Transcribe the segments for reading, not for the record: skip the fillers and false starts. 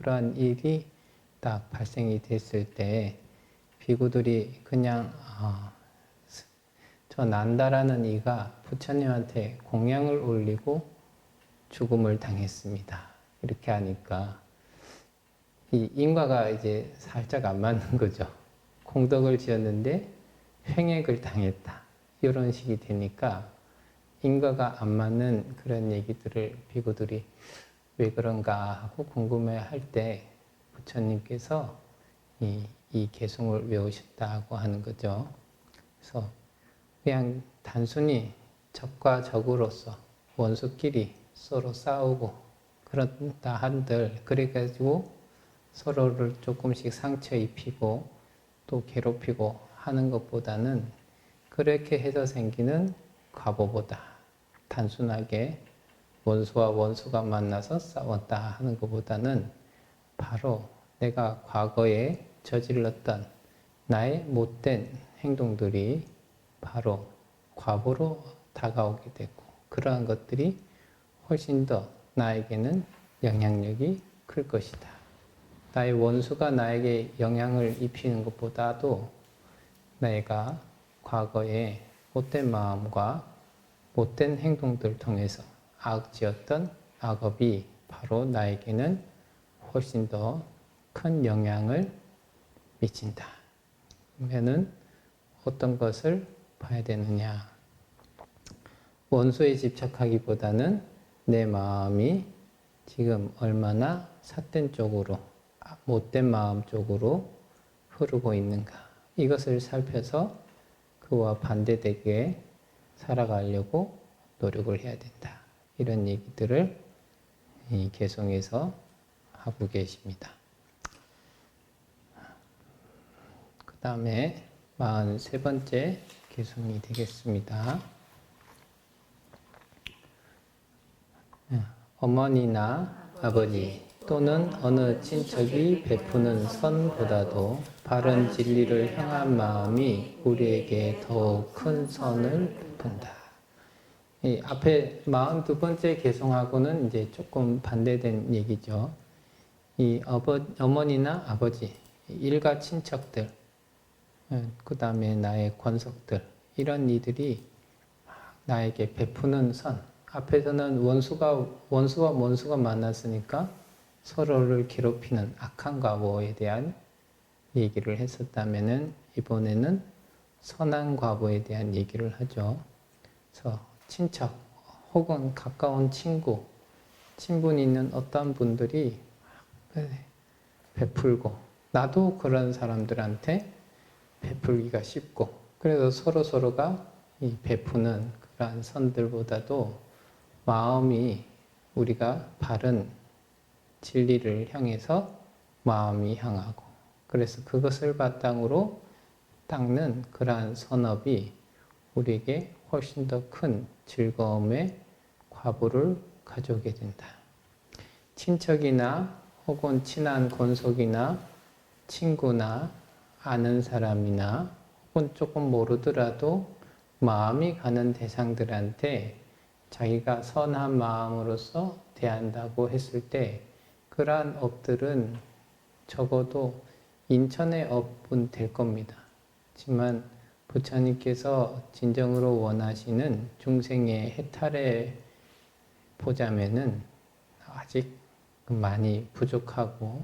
그러한 일이 딱 발생이 됐을 때 비구들이 그냥 저 난다라는 이가 부처님한테 공양을 올리고 죽음을 당했습니다. 이렇게 하니까 이 인과가 이제 살짝 안 맞는 거죠. 공덕을 지었는데 횡액을 당했다. 이런 식이 되니까 인과가 안 맞는 그런 얘기들을 비구들이 왜 그런가 하고 궁금해할 때 부처님께서 이 개송을 외우셨다고 하는 거죠. 그래서 그냥 단순히 적과 적으로서 원수끼리 서로 싸우고 그런다 한들 그래가지고 서로를 조금씩 상처 입히고 또 괴롭히고 하는 것보다는 그렇게 해서 생기는 과보보다 단순하게 원수와 원수가 만나서 싸웠다 하는 것보다는 바로 내가 과거에 저질렀던 나의 못된 행동들이 바로 과보로 다가오게 되고 그러한 것들이 훨씬 더 나에게는 영향력이 클 것이다. 나의 원수가 나에게 영향을 입히는 것보다도 내가 과거에 못된 마음과 못된 행동들을 통해서 악지었던 악업이 바로 나에게는 훨씬 더 큰 영향을 미친다. 그러면은 어떤 것을 봐야 되느냐? 원수에 집착하기보다는 내 마음이 지금 얼마나 삿된 쪽으로, 못된 마음 쪽으로 흐르고 있는가. 이것을 살펴서 그와 반대되게 살아가려고 노력을 해야 된다. 이런 얘기들을 이 개송에서 하고 계십니다. 그 다음에 43번째 개송이 되겠습니다. 어머니나 아버지 또는 어느 친척이 베푸는 선보다도 바른 진리를 향한 마음이 우리에게 더욱 큰 선을 베푼다. 이 앞에 42번째 개송하고는 이제 조금 반대된 얘기죠. 이 어머니나 아버지, 일가 친척들, 그 다음에 나의 권속들, 이런 이들이 나에게 베푸는 선. 앞에서는 원수와 원수가 만났으니까 서로를 괴롭히는 악한 과보에 대한 얘기를 했었다면은 이번에는 선한 과보에 대한 얘기를 하죠. 그래서 친척 혹은 가까운 친분 있는 어떤 분들이 베풀고 나도 그런 사람들한테 베풀기가 쉽고 그래서 서로가 이 베푸는 그러한 선들보다도 마음이 우리가 바른 진리를 향해서 마음이 향하고 그래서 그것을 바탕으로 닦는 그러한 선업이 우리에게 훨씬 더 큰 즐거움의 과보를 가져오게 된다. 친척이나 혹은 친한 권속이나 친구나 아는 사람이나 혹은 조금 모르더라도 마음이 가는 대상들한테 자기가 선한 마음으로서 대한다고 했을 때 그러한 업들은 적어도 인천의 업은 될 겁니다. 하지만 부처님께서 진정으로 원하시는 중생의 해탈에 보자면은 아직 많이 부족하고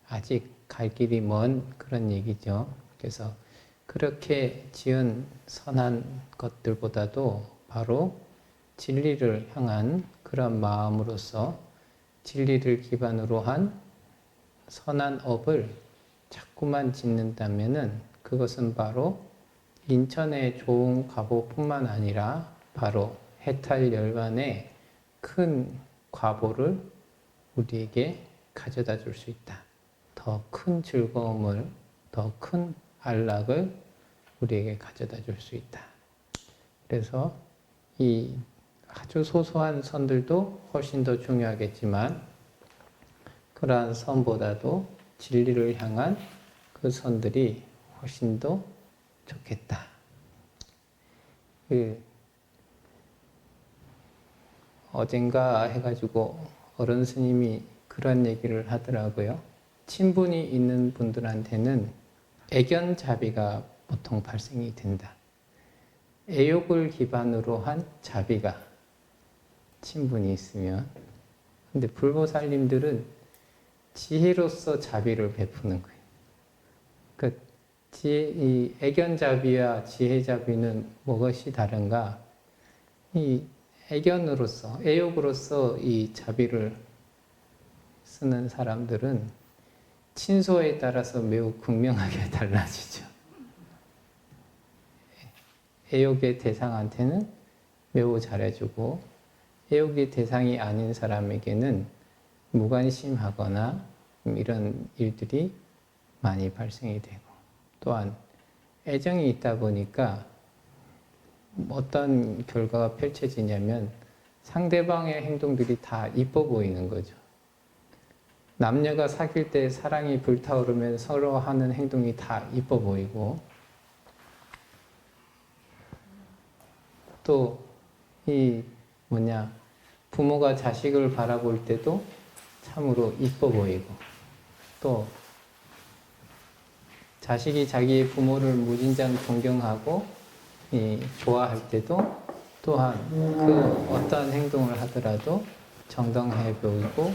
아직 갈 길이 먼 그런 얘기죠. 그래서 그렇게 지은 선한 것들보다도 바로 진리를 향한 그런 마음으로서 진리를 기반으로 한 선한 업을 자꾸만 짓는다면은 그것은 바로 인천의 좋은 과보뿐만 아니라 바로 해탈 열반의 큰 과보를 우리에게 가져다 줄 수 있다. 더 큰 즐거움을, 더 큰 안락을 우리에게 가져다 줄 수 있다. 그래서 이 아주 소소한 선들도 훨씬 더 중요하겠지만 그러한 선보다도 진리를 향한 그 선들이 훨씬 더 좋겠다. 어젠가 해가지고 어른 스님이 그런 얘기를 하더라고요. 친분이 있는 분들한테는 애견자비가 보통 발생이 된다. 애욕을 기반으로 한 자비가 친분이 있으면. 근데 불보살님들은 지혜로서 자비를 베푸는 거예요. 그 이 애견자비와 지혜자비는 무엇이 다른가? 이 애견으로서, 애욕으로서 이 자비를 쓰는 사람들은 친소에 따라서 매우 극명하게 달라지죠. 애욕의 대상한테는 매우 잘해주고, 애욕의 대상이 아닌 사람에게는 무관심하거나 이런 일들이 많이 발생이 되고, 또한 애정이 있다 보니까 어떤 결과가 펼쳐지냐면 상대방의 행동들이 다 이뻐 보이는 거죠. 남녀가 사귈 때 사랑이 불타오르면 서로 하는 행동이 다 이뻐 보이고, 또 부모가 자식을 바라볼 때도 참으로 이뻐 보이고, 또 자식이 자기의 부모를 무진장 존경하고 좋아할 때도 또한 그 어떤 행동을 하더라도 정당해 보이고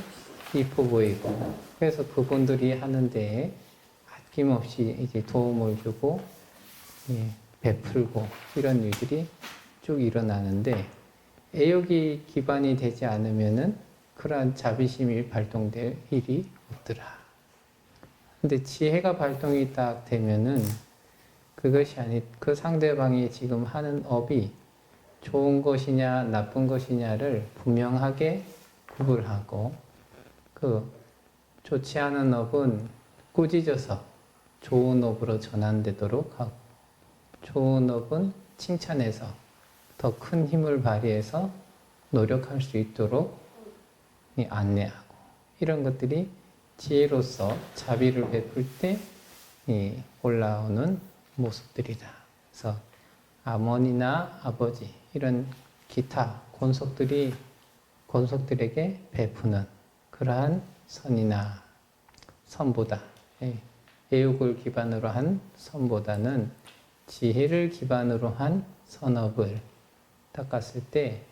이뻐 보이고, 그래서 그분들이 하는 데에 아낌없이 이제 도움을 주고 베풀고 이런 일들이 쭉 일어나는데, 애욕이 기반이 되지 않으면은 그러한 자비심이 발동될 일이 없더라. 근데 지혜가 발동이 딱 되면은 그것이 그 상대방이 지금 하는 업이 좋은 것이냐 나쁜 것이냐를 분명하게 구분하고, 그 좋지 않은 업은 꾸짖어서 좋은 업으로 전환되도록 하고, 좋은 업은 칭찬해서 더 큰 힘을 발휘해서 노력할 수 있도록 안내하고, 이런 것들이 지혜로서 자비를 베풀 때 올라오는 모습들이다. 그래서 어머니나 아버지 이런 기타 권속들에게 베푸는 그러한 선이나 선보다, 애욕을 기반으로 한 선보다는 지혜를 기반으로 한 선업을 닦았을 때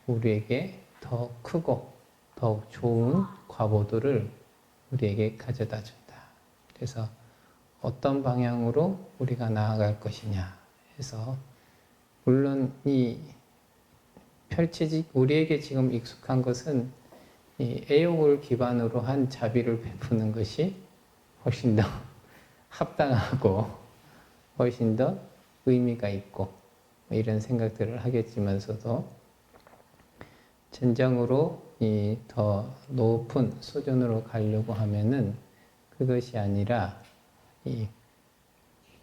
우리에게 더 크고 더욱 좋은 과보도를 우리에게 가져다 준다. 그래서 어떤 방향으로 우리가 나아갈 것이냐 해서, 물론 우리에게 지금 익숙한 것은 이 애욕을 기반으로 한 자비를 베푸는 것이 훨씬 더 합당하고 훨씬 더 의미가 있고 이런 생각들을 하겠지만서도, 진정으로 더 높은 수준으로 가려고 하면은 그것이 아니라 이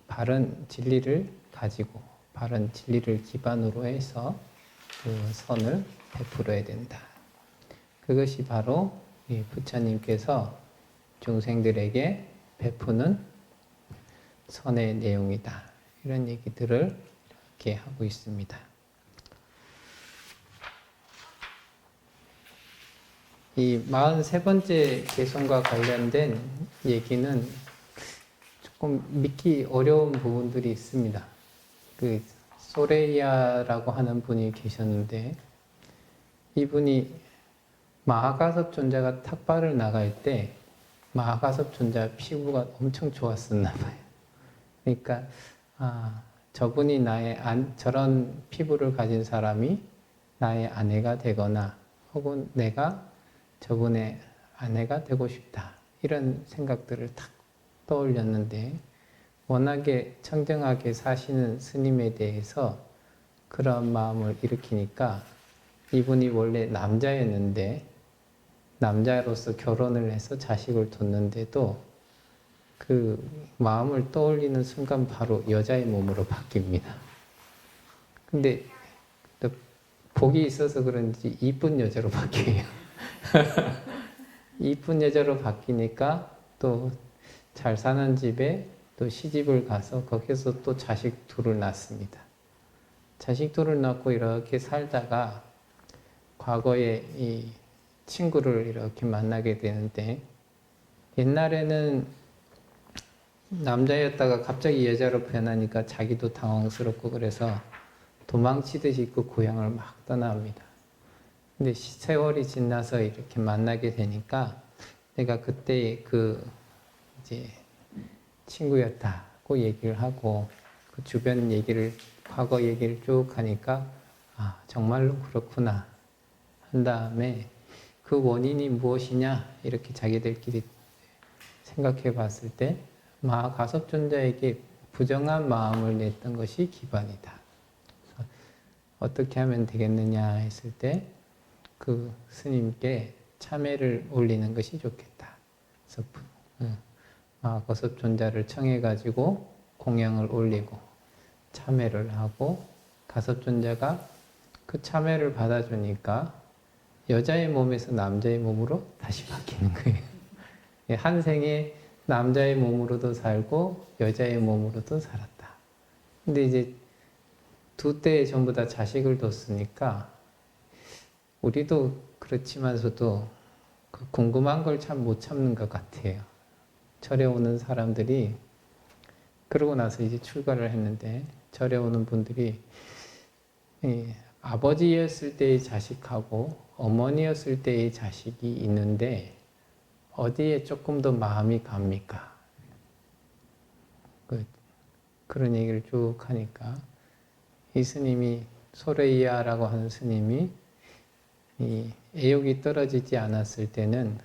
바른 진리를 가지고 바른 진리를 기반으로 해서 그 선을 베풀어야 된다. 그것이 바로 부처님께서 중생들에게 베푸는 선의 내용이다. 이런 얘기들을 이렇게 하고 있습니다. 이 43번째 개성과 관련된 얘기는 조금 믿기 어려운 부분들이 있습니다. 그 소레이야라고 하는 분이 계셨는데, 이분이 마하가섭 존자가 탁발을 나갈 때 마하가섭 존자 피부가 엄청 좋았었나 봐요. 그러니까 저분이 저런 피부를 가진 사람이 나의 아내가 되거나 혹은 내가 저분의 아내가 되고 싶다, 이런 생각들을 탁 떠올렸는데, 워낙에 청정하게 사시는 스님에 대해서 그런 마음을 일으키니까, 이분이 원래 남자였는데 남자로서 결혼을 해서 자식을 뒀는데도 그 마음을 떠올리는 순간 바로 여자의 몸으로 바뀝니다. 근데 또 복이 있어서 그런지 이쁜 여자로 바뀌어요. 이쁜 여자로 바뀌니까 또 잘 사는 집에 또 시집을 가서 거기서 또 자식 둘을 낳습니다. 자식 둘을 낳고 이렇게 살다가 과거에 이 친구를 이렇게 만나게 되는데, 옛날에는 남자였다가 갑자기 여자로 변하니까 자기도 당황스럽고 그래서 도망치듯이 그 고향을 막 떠납니다. 근데 세월이 지나서 이렇게 만나게 되니까 내가 그때 그 이제 친구였다고 얘기를 하고 그 주변 얘기를, 과거 얘기를 쭉 하니까 아, 정말로 그렇구나 한 다음에 그 원인이 무엇이냐 이렇게 자기들끼리 생각해 봤을 때 가섭존자에게 부정한 마음을 냈던 것이 기반이다. 그래서 어떻게 하면 되겠느냐 했을 때 그 스님께 참회를 올리는 것이 좋겠다. 그래서 가섭존자를 청해가지고 공양을 올리고 참회를 하고 가섭존자가 그 참회를 받아주니까 여자의 몸에서 남자의 몸으로 다시 바뀌는 거예요. 한 생에 남자의 몸으로도 살고 여자의 몸으로도 살았다. 근데 이제 두 때 전부 다 자식을 뒀으니까 우리도 그렇지만서도 그 궁금한 걸 참 못 참는 것 같아요. 절에 오는 사람들이 그러고 나서 이제 출가를 했는데 절에 오는 분들이 아버지였을 때의 자식하고 어머니였을 때의 자식이 있는데 어디에 조금 더 마음이 갑니까? 그런 얘기를 쭉 하니까 이 스님이 소레이야라고 하는 스님이 이 애욕이 떨어지지 않았을 때는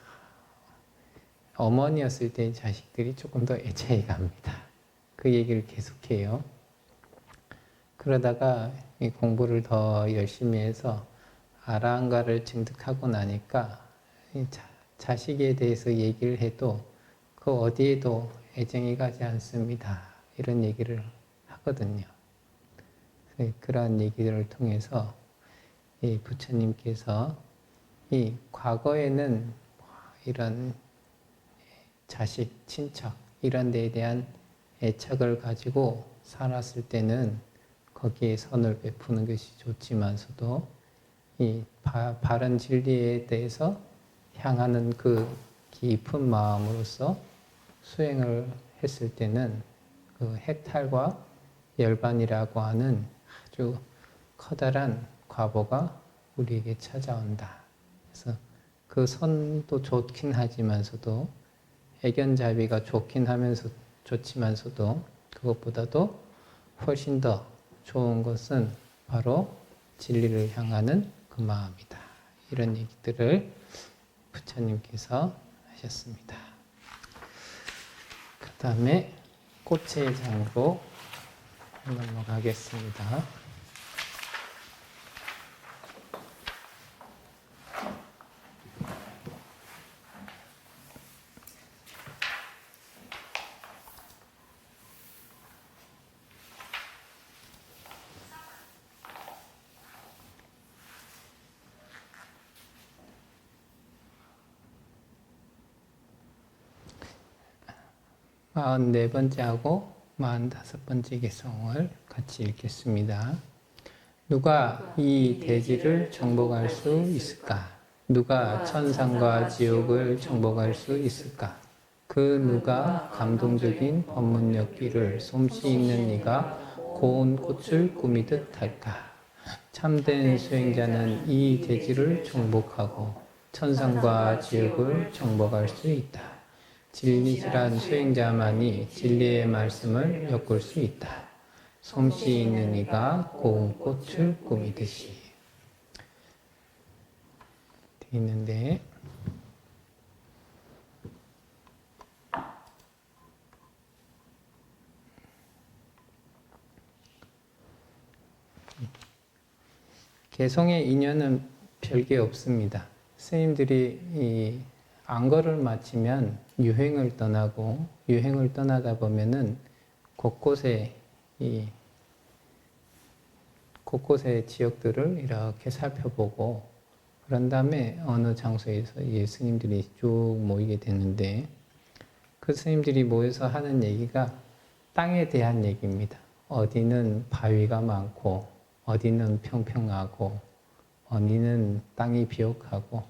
어머니였을 때의 자식들이 조금 더 애착이 갑니다. 그 얘기를 계속해요. 그러다가 이 공부를 더 열심히 해서 아라한가를 증득하고 나니까 자식에 대해서 얘기를 해도 그 어디에도 애정이 가지 않습니다. 이런 얘기를 하거든요. 그러한 얘기들을 통해서 이 부처님께서 이 과거에는 이런 자식, 친척 이런 데에 대한 애착을 가지고 살았을 때는 거기에 선을 베푸는 것이 좋지만서도 이 바른 진리에 대해서 향하는 그 깊은 마음으로서 수행을 했을 때는 그 해탈과 열반이라고 하는 아주 커다란 과보가 우리에게 찾아온다. 그래서 그 선도 좋긴 하지만서도 애견자비가 좋긴 하면서 좋지만서도 그것보다도 훨씬 더 좋은 것은 바로 진리를 향하는 그 마음이다. 이런 얘기들을 부처님께서 하셨습니다. 그 다음에 꽃의 장으로 넘어가겠습니다. 마흔네 번째하고 45번째 개성을 같이 읽겠습니다. 누가 이 대지를 정복할 수 있을까? 누가 천상과 지옥을 정복할 수 있을까? 그 누가 감동적인 법문역기를 솜씨 있는 이가 고운 꽃을 꾸미듯 할까? 참된 수행자는 이 대지를 정복하고 천상과 지옥을 정복할 수 있다. 진리질한 수행자만이 진리의 말씀을 엮을 수 있다. 솜씨 있는 이가 고운 꽃을 꾸미듯이 되어 있는데 개성의 인연은 별게 없습니다. 스님들이 이 안거를 마치면 유행을 떠나고 유행을 떠나다 보면은 곳곳의 지역들을 이렇게 살펴보고 그런 다음에 어느 장소에서 스님들이 쭉 모이게 되는데 그 스님들이 모여서 하는 얘기가 땅에 대한 얘기입니다. 어디는 바위가 많고 어디는 평평하고 어디는 땅이 비옥하고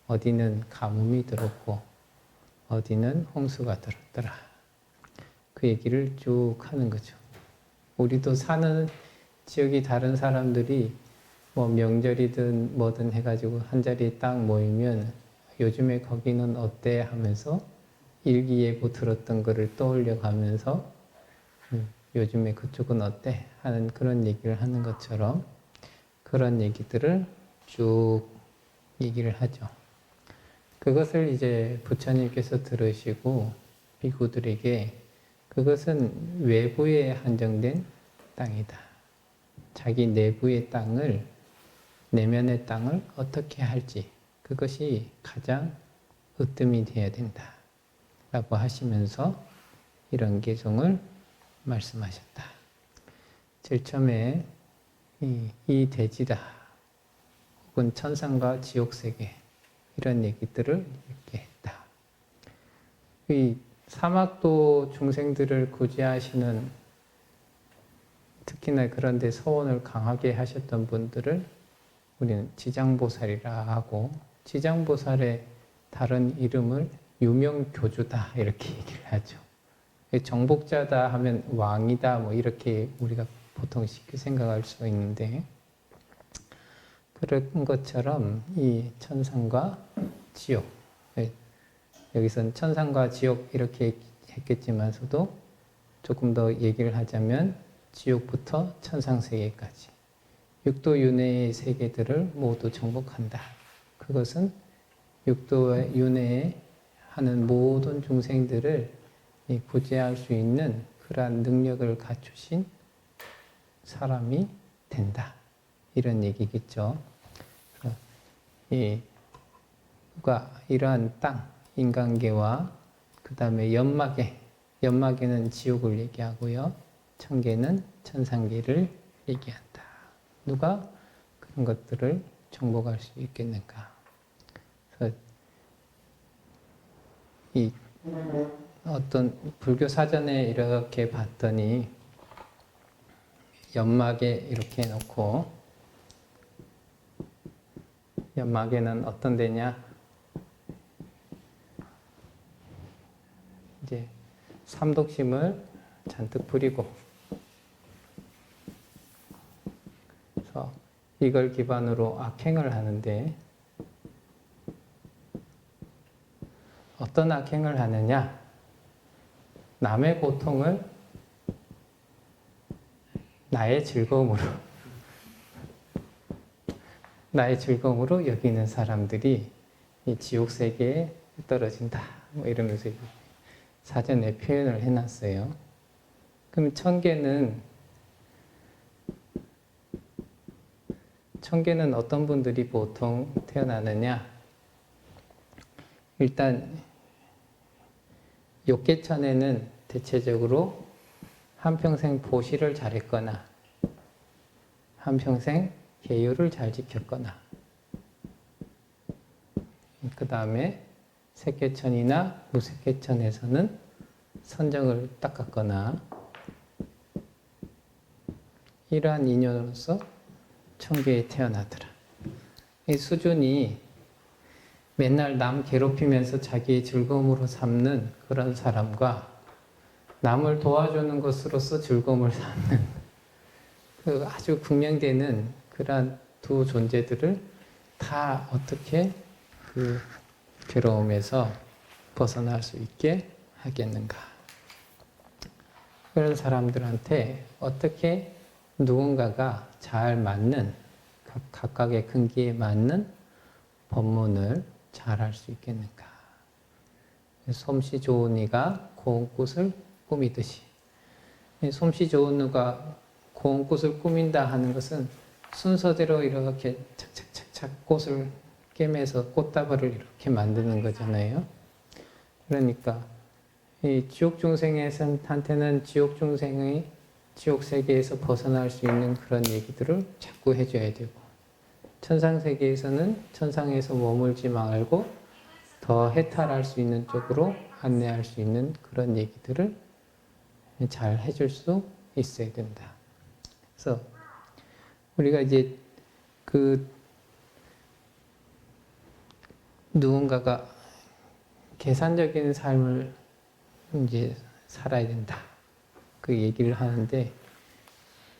어디는 가뭄이 들었고 어디는 홍수가 들었더라. 그 얘기를 쭉 하는 거죠. 우리도 사는 지역이 다른 사람들이 뭐 명절이든 뭐든 해가지고 한 자리에 딱 모이면 요즘에 거기는 어때 하면서 일기예보 들었던 거를 떠올려 가면서 요즘에 그쪽은 어때 하는 그런 얘기를 하는 것처럼 그런 얘기들을 쭉 얘기를 하죠. 그것을 이제 부처님께서 들으시고 비구들에게 그것은 외부에 한정된 땅이다. 자기 내부의 땅을, 내면의 땅을 어떻게 할지 그것이 가장 으뜸이 되어야 된다. 라고 하시면서 이런 개성을 말씀하셨다. 제일 처음에 이 대지다. 혹은 천상과 지옥세계 이런 얘기들을 이렇게 했다. 이 사막도 중생들을 구제하시는 특히나 그런 데 서원을 강하게 하셨던 분들을 우리는 지장보살이라 하고 지장보살의 다른 이름을 유명교주다 이렇게 얘기를 하죠. 정복자다 하면 왕이다 뭐 이렇게 우리가 보통 쉽게 생각할 수 있는데 그런 것처럼 이 천상과 지옥 여기서는 천상과 지옥 이렇게 했겠지만서도 조금 더 얘기를 하자면 지옥부터 천상세계까지 육도윤회의 세계들을 모두 정복한다. 그것은 육도윤회에 하는 모든 중생들을 구제할 수 있는 그러한 능력을 갖추신 사람이 된다. 이런 얘기겠죠. 이러한 땅, 인간계와 그 다음에 연마계는 지옥을 얘기하고요. 천계는 천상계를 얘기한다. 누가 그런 것들을 정복할 수 있겠는가? 그래서 이 어떤 불교 사전에 이렇게 봤더니 연막에 이렇게 해놓고 연막에는 어떤 데냐? 이제 삼독심을 잔뜩 부리고 그래서 이걸 기반으로 악행을 하는데 어떤 악행을 하느냐? 남의 고통을 나의 즐거움으로 여기는 사람들이 이 지옥세계에 떨어진다. 뭐 이러면서 사전에 표현을 해놨어요. 그럼 천계는 어떤 분들이 보통 태어나느냐? 일단 욕계천에는 대체적으로 한평생 보시를 잘했거나 한평생 계율을 잘 지켰거나 그 다음에 색계천이나 무색계천에서는 선정을 닦았거나 이러한 인연으로서 천계에 태어나더라. 이 수준이 맨날 남 괴롭히면서 자기의 즐거움으로 삼는 그런 사람과 남을 도와주는 것으로서 즐거움을 삼는 그 아주 극명되는 그러한 두 존재들을 다 어떻게 그 괴로움에서 벗어날 수 있게 하겠는가. 그런 사람들한테 어떻게 누군가가 잘 맞는 각각의 근기에 맞는 법문을 잘 할 수 있겠는가. 솜씨 좋은 이가 고운 꽃을 꾸미듯이 솜씨 좋은 이가 고운 꽃을 꾸민다 하는 것은 순서대로 이렇게 착착착착 꽃을 꿰매서 꽃다발을 이렇게 만드는 거잖아요. 그러니까 이 지옥 중생한테는 지옥 중생의 지옥 세계에서 벗어날 수 있는 그런 얘기들을 자꾸 해줘야 되고 천상 세계에서는 천상에서 머물지 말고 더 해탈할 수 있는 쪽으로 안내할 수 있는 그런 얘기들을 잘 해줄 수 있어야 된다. 그래서 우리가 이제 그 누군가가 계산적인 삶을 이제 살아야 된다. 그 얘기를 하는데,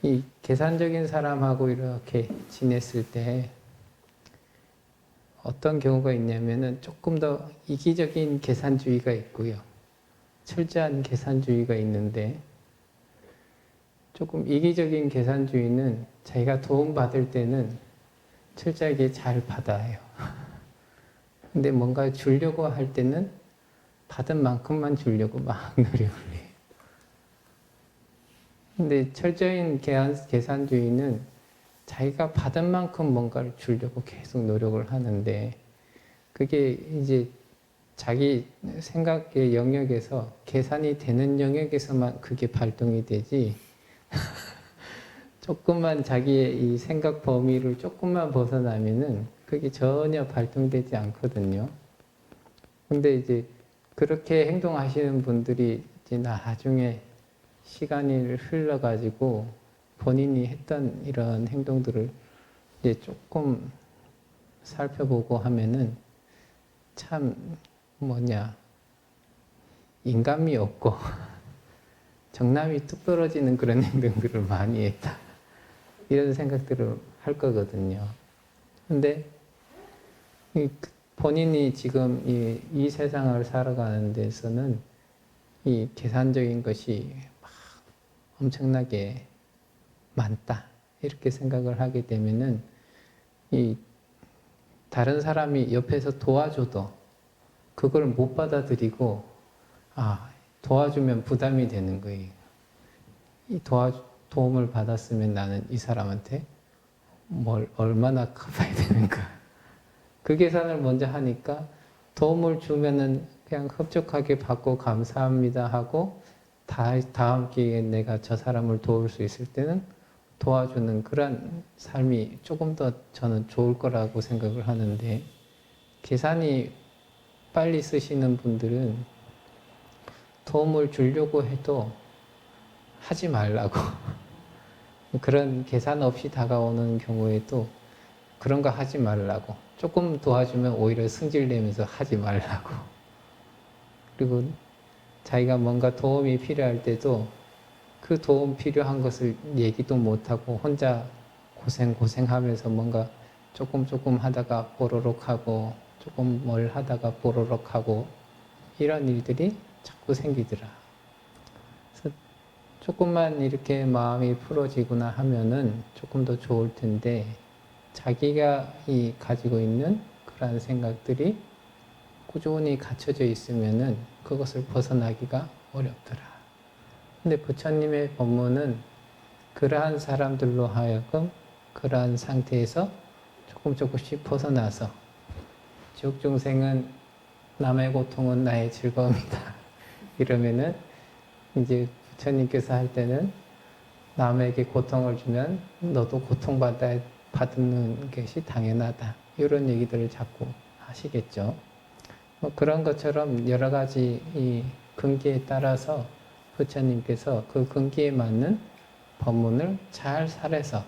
이 계산적인 사람하고 이렇게 지냈을 때 어떤 경우가 있냐면은 조금 더 이기적인 계산주의가 있고요. 철저한 계산주의가 있는데, 조금 이기적인 계산주의는 자기가 도움받을 때는 철저하게 잘 받아요. 근데 뭔가 주려고 할 때는 받은 만큼만 주려고 막 노력을 해요. 근데 철저한 계산주의는 자기가 받은 만큼 뭔가를 주려고 계속 노력을 하는데, 그게 이제 자기 생각의 영역에서 계산이 되는 영역에서만 그게 발동이 되지, 조금만 자기의 이 생각 범위를 조금만 벗어나면은 그게 전혀 발동되지 않거든요. 근데 이제 그렇게 행동하시는 분들이 이제 나중에 시간이 흘러가지고 본인이 했던 이런 행동들을 이제 조금 살펴보고 하면은 참 인감이 없고 정남이 뚝 떨어지는 그런 행동들을 많이 했다. 이런 생각들을 할 거거든요. 근데 본인이 지금 이 세상을 살아가는 데서는 이 계산적인 것이 막 엄청나게 많다. 이렇게 생각을 하게 되면은 이 다른 사람이 옆에서 도와줘도 그걸 못 받아들이고, 도와주면 부담이 되는 거예요. 도움을 받았으면 나는 이 사람한테 뭘 얼마나 갚아야 되는가. 그 계산을 먼저 하니까 도움을 주면은 그냥 흡족하게 받고 감사합니다 하고, 다음 기회에 내가 저 사람을 도울 수 있을 때는 도와주는 그런 삶이 조금 더 저는 좋을 거라고 생각을 하는데, 계산이 빨리 쓰시는 분들은 도움을 주려고 해도 하지 말라고 그런 계산 없이 다가오는 경우에도 그런 거 하지 말라고, 조금 도와주면 오히려 승질내면서 하지 말라고, 그리고 자기가 뭔가 도움이 필요할 때도 그 도움 필요한 것을 얘기도 못하고 혼자 고생하면서 뭔가 조금 하다가 뽀로록 하고, 조금 뭘 하다가 뽀로록 하고, 이런 일들이 자꾸 생기더라. 그래서 조금만 이렇게 마음이 풀어지거나 하면은 조금 더 좋을 텐데, 자기가 가지고 있는 그러한 생각들이 꾸준히 갖춰져 있으면은 그것을 벗어나기가 어렵더라. 근데 부처님의 법문은 그러한 사람들로 하여금 그러한 상태에서 조금씩 벗어나서, 지옥중생은 남의 고통은 나의 즐거움이다. 이러면은 이제 부처님께서 할 때는 남에게 고통을 주면 너도 받는 것이 당연하다. 이런 얘기들을 자꾸 하시겠죠. 그런 것처럼 여러 가지 이 근기에 따라서 부처님께서 그 근기에 맞는 법문을 잘 살해서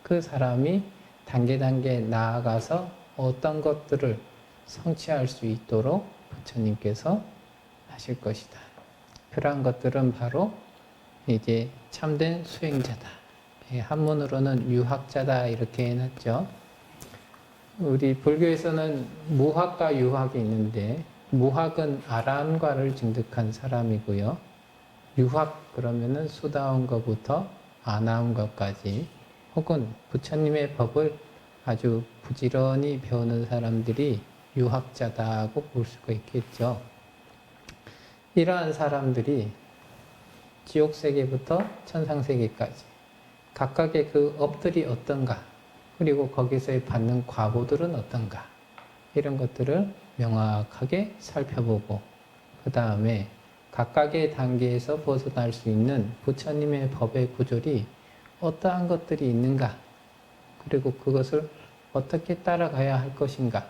그 사람이 단계 나아가서 어떤 것들을 성취할 수 있도록 부처님께서 하실 것이다. 그러한 것들은 바로 이제 참된 수행자다. 한문으로는 유학자다 이렇게 해놨죠. 우리 불교에서는 무학과 유학이 있는데, 무학은 아라한과를 증득한 사람이고요. 유학 그러면은 수다운 것부터 아나운 것까지, 혹은 부처님의 법을 아주 부지런히 배우는 사람들이 유학자다고 볼 수가 있겠죠. 이러한 사람들이 지옥세계부터 천상세계까지 각각의 그 업들이 어떤가, 그리고 거기서의 받는 과보들은 어떤가, 이런 것들을 명확하게 살펴보고, 그 다음에 각각의 단계에서 벗어날 수 있는 부처님의 법의 구절이 어떠한 것들이 있는가, 그리고 그것을 어떻게 따라가야 할 것인가,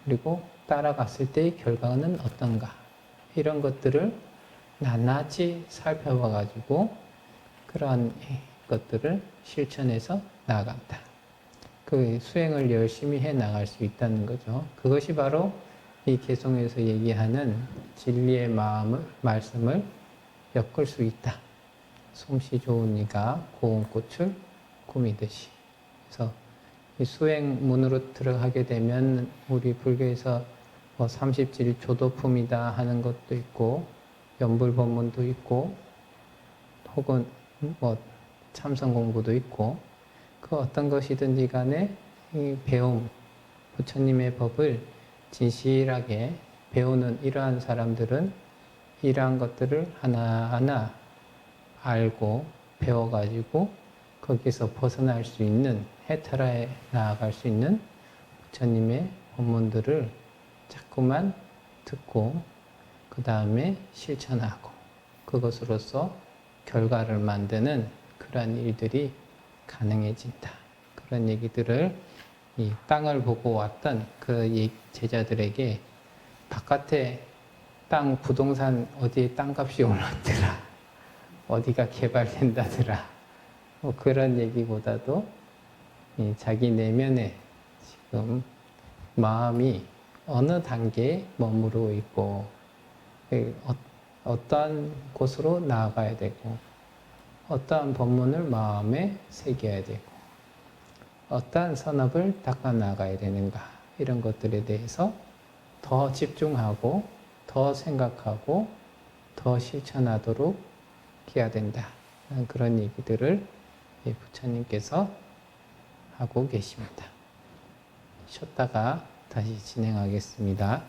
그리고 따라갔을 때의 결과는 어떤가, 이런 것들을 낱낱이 살펴봐가지고 그러한 것들을 실천해서 나아간다. 그 수행을 열심히 해 나갈 수 있다는 거죠. 그것이 바로 이 개송에서 얘기하는 진리의 말씀을 엮을 수 있다. 솜씨 좋은 이가 고운 꽃을 꾸미듯이. 그래서 이 수행문으로 들어가게 되면 우리 불교에서 뭐 30질 조도품이다 하는 것도 있고 연불법문도 있고 혹은 뭐 참선 공부도 있고 그 어떤 것이든지 간에 이 배움, 부처님의 법을 진실하게 배우는 이러한 사람들은 이러한 것들을 하나하나 알고 배워가지고 거기서 벗어날 수 있는 해탈에 나아갈 수 있는 부처님의 법문들을 자꾸만 듣고 그 다음에 실천하고 그것으로서 결과를 만드는 그러한 일들이 가능해진다. 그런 얘기들을 이 땅을 보고 왔던 그 제자들에게 바깥에 땅 부동산 어디에 땅값이 올랐더라 어디가 개발된다더라 뭐 그런 얘기보다도 자기 내면에 지금 마음이 어느 단계에 머무르고 있고 어떠한 곳으로 나아가야 되고 어떠한 법문을 마음에 새겨야 되고 어떠한 선업을 닦아 나가야 되는가 이런 것들에 대해서 더 집중하고 더 생각하고 더 실천하도록 해야 된다. 그런 얘기들을 부처님께서 하고 계십니다. 쉬었다가 다시 진행하겠습니다.